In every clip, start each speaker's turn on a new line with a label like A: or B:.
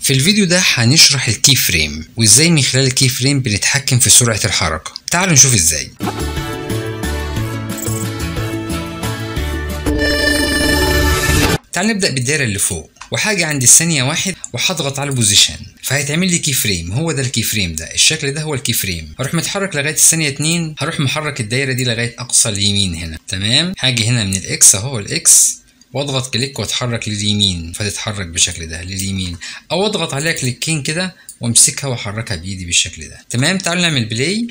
A: في الفيديو ده هنشرح الكي فريم وازاي من خلال الكي فريم بنتحكم في سرعة الحركة. تعالوا نشوف ازاي. تعال نبدأ بالدايرة اللي فوق، وحاجة عند الثانية 1 وهضغط على البوزيشن فهيتعمل لي كي فريم. هو ده الكي فريم، ده الشكل ده هو الكي فريم. هروح متحرك لغاية الثانية 2، هروح محرك الدايرة دي لغاية أقصى اليمين هنا. تمام، هاجي هنا من الإكس أهو الإكس واضغط كليك واتحرك لليمين فتتحرك بالشكل ده لليمين، او اضغط عليها كليكين كده وامسكها واحركها بايدي بالشكل ده. تمام، تعالوا نعمل بلاي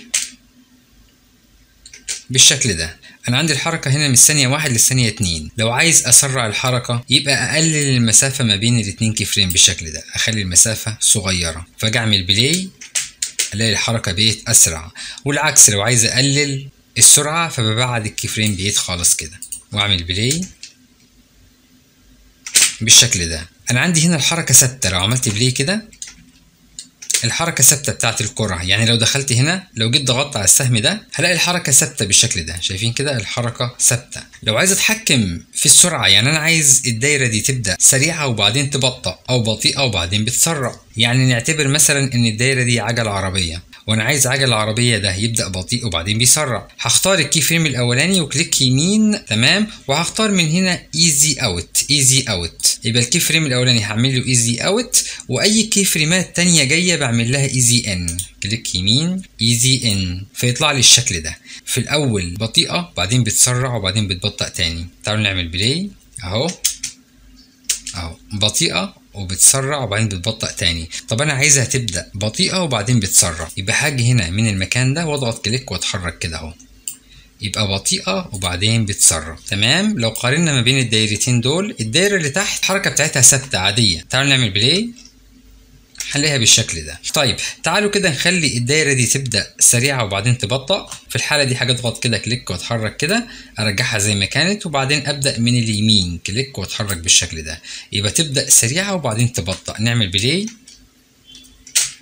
A: بالشكل ده. انا عندي الحركه هنا من الثانيه 1 للثانيه 2. لو عايز اسرع الحركه يبقى اقلل المسافه ما بين الاتنين كي فريم بالشكل ده، اخلي المسافه صغيره فاجي اعمل بلاي الاقي الحركه بقت اسرع، والعكس لو عايز اقلل السرعه فببعد الكي فريم بقيت خالص كده واعمل بلاي بالشكل ده. انا عندي هنا الحركه ثابته، لو عملت بلاي كده الحركه ثابته بتاعت الكره، يعني لو دخلت هنا لو جيت ضغطت على السهم ده هلاقي الحركه ثابته بالشكل ده. شايفين كده الحركه ثابته. لو عايز اتحكم في السرعه، يعني انا عايز الدايره دي تبدا سريعه وبعدين تبطأ او بطيئه وبعدين بتسرع. يعني نعتبر مثلا ان الدايره دي عجله عربيه وانا عايز عجله العربيه ده يبدا بطيء وبعدين بيسرع. هختار الكي فريم الاولاني وكليك يمين. تمام، وهختار من هنا ايزي اوت. ايزي اوت يبقى الكي فريم الاولاني هعمل له ايزي اوت، واي كي فريمات تانية جايه بعمل لها ايزي ان. كليك يمين ايزي ان فيطلع لي الشكل ده. في الاول بطيئه بعدين بتسرع وبعدين بتبطأ تاني. تعالوا نعمل بلاي اهو بطيئه وبتسرع وبعدين بتبطأ تاني. طب انا عايزها تبدأ بطيئة وبعدين بتسرع، يبقى هاجي هنا من المكان ده واضغط كليك واتحرك كده اهو، يبقى بطيئة وبعدين بتسرع. تمام، لو قارنا ما بين الدايرتين دول الدايرة اللي تحت الحركة بتاعتها ثابتة عادية. تعالوا نعمل بلاي هنلاقيها بالشكل ده. طيب تعالوا كده نخلي الدايره دي تبدا سريعه وبعدين تبطأ. في الحاله دي حاجه اضغط كده كليك واتحرك كده ارجعها زي ما كانت، وبعدين ابدا من اليمين كليك واتحرك بالشكل ده، يبقى تبدا سريعه وبعدين تبطأ. نعمل بلاي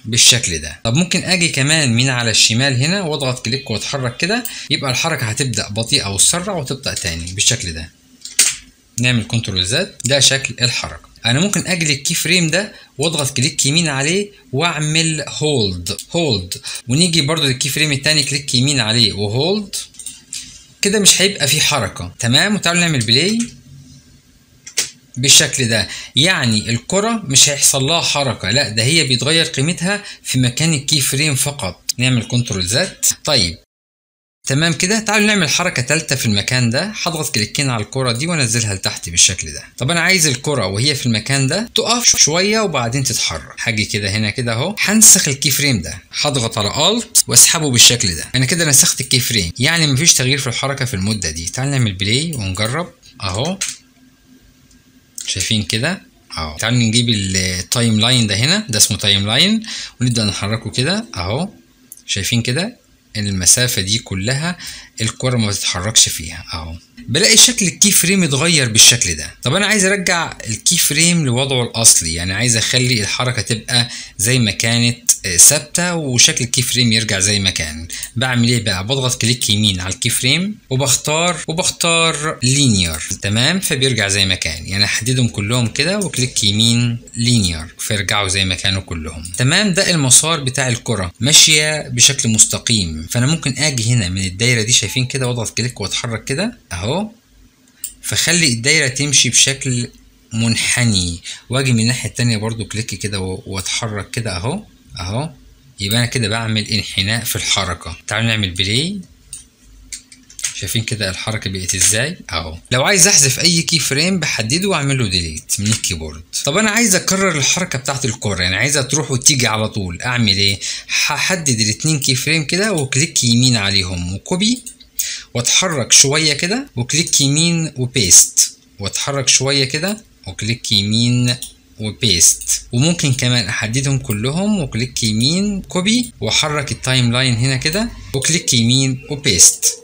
A: بالشكل ده. طب ممكن اجي كمان من على الشمال هنا واضغط كليك واتحرك كده، يبقى الحركه هتبدا بطيئه وتسرع وتبطأ تاني بالشكل ده. نعمل كنترول زد، ده شكل الحركه. انا ممكن اجي الكي فريم ده واضغط كليك يمين عليه واعمل هولد ونيجي برضو للكي فريم التاني كليك يمين عليه وهولد كده، مش هيبقى فيه حركه. تمام، وتعالوا نعمل بلاي بالشكل ده. يعني الكره مش هيحصل لها حركه، لا ده هي بيتغير قيمتها في مكان الكي فريم فقط. نعمل كنترول زد. طيب تمام كده. تعالوا نعمل حركه ثالثه في المكان ده. هضغط كليكين على الكره دي وانزلها لتحت بالشكل ده. طب انا عايز الكره وهي في المكان ده تقف شويه وبعدين تتحرك. هاجي كده هنا كده اهو هنسخ الكي فريم ده، هضغط على الت واسحبه بالشكل ده. انا كده نسخت الكي فريم، يعني مفيش تغيير في الحركه في المده دي. تعالوا نعمل بلاي ونجرب اهو. شايفين كده اهو. تعالوا نجيب التايم لاين ده هنا، ده اسمه تايم لاين، ونبدا نحركه كده اهو. شايفين كده المسافة دي كلها الكرة ما بتتحركش فيها اهو. بلاقي شكل الكي فريم اتغير بالشكل ده. طب انا عايز ارجع الكي فريم لوضعه الاصلي، يعني عايز اخلي الحركة تبقى زي ما كانت ثابتة وشكل الكي فريم يرجع زي ما كان. بعمل ايه بقى؟ بضغط كليك يمين على الكي فريم وبختار لينير. تمام، فبيرجع زي ما كان. يعني احددهم كلهم كده وكليك يمين لينير فيرجعوا زي ما كانوا كلهم. تمام، ده المسار بتاع الكرة ماشية بشكل مستقيم. فانا ممكن اجي هنا من الدايرة دي، شايفين كده، واضغط كليك واتحرك كده اهو، فخلي الدايرة تمشي بشكل منحني، واجي من الناحية التانية برضو كليك كده واتحرك كده اهو. يبقى انا كده بعمل انحناء في الحركة. تعالوا نعمل بلاي. شايفين كده الحركة بقت ازاي اهو. لو عايز احذف اي كي فريم بحدده واعمل له ديليت من الكيبورد. طب انا عايز اكرر الحركة بتاعت الكرة، يعني عايزها تروح وتيجي على طول. اعمل ايه؟ هحدد الاتنين كي فريم كده وكليك يمين عليهم وكوبي، واتحرك شوية كده وكليك يمين وبيست، واتحرك شوية كده وكليك يمين وبيست. وممكن كمان احددهم كلهم وكليك يمين كوبي، واحرك التايم لاين هنا كده وكليك يمين وبيست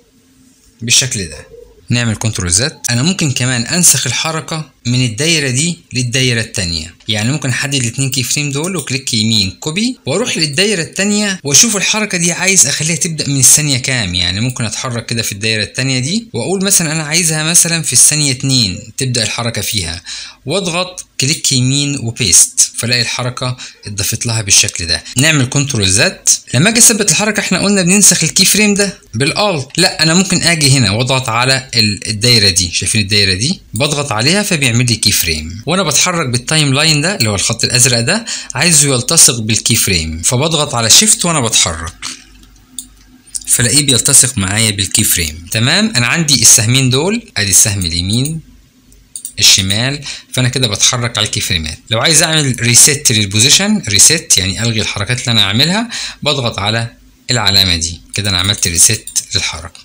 A: بالشكل ده. نعمل كنترول زد. انا ممكن كمان انسخ الحركة من الدايره دي للدايره التانية. يعني ممكن احدد الاتنين كي فريم دول وكليك يمين كوبي واروح للدايره التانية واشوف الحركه دي عايز اخليها تبدا من الثانيه كام. يعني ممكن اتحرك كده في الدايره التانية دي واقول مثلا انا عايزها مثلا في الثانيه 2 تبدا الحركه فيها، واضغط كليك يمين وبيست فلاقي الحركه اتضافت لها بالشكل ده. نعمل كنترول زد. لما اجي اثبت الحركه احنا قلنا بننسخ الكي فريم ده بالالت، لا انا ممكن اجي هنا واضغط على الدايره دي، شايفين الدايره دي بضغط عليها فبيعمل لي كي فريم، وانا بتحرك بالتايم لاين ده اللي هو الخط الازرق ده عايزه يلتصق بالكي فريم فبضغط على شيفت وانا بتحرك فلاقيه بيلتصق معايا بالكي فريم. تمام. انا عندي السهمين دول، ادي السهم اليمين الشمال، فانا كده بتحرك على الكي فريمات. لو عايز اعمل ريست للبوزيشن، ريست يعني الغي الحركات اللي انا عاملها، بضغط على العلامه دي كده انا عملت ريست للحركه.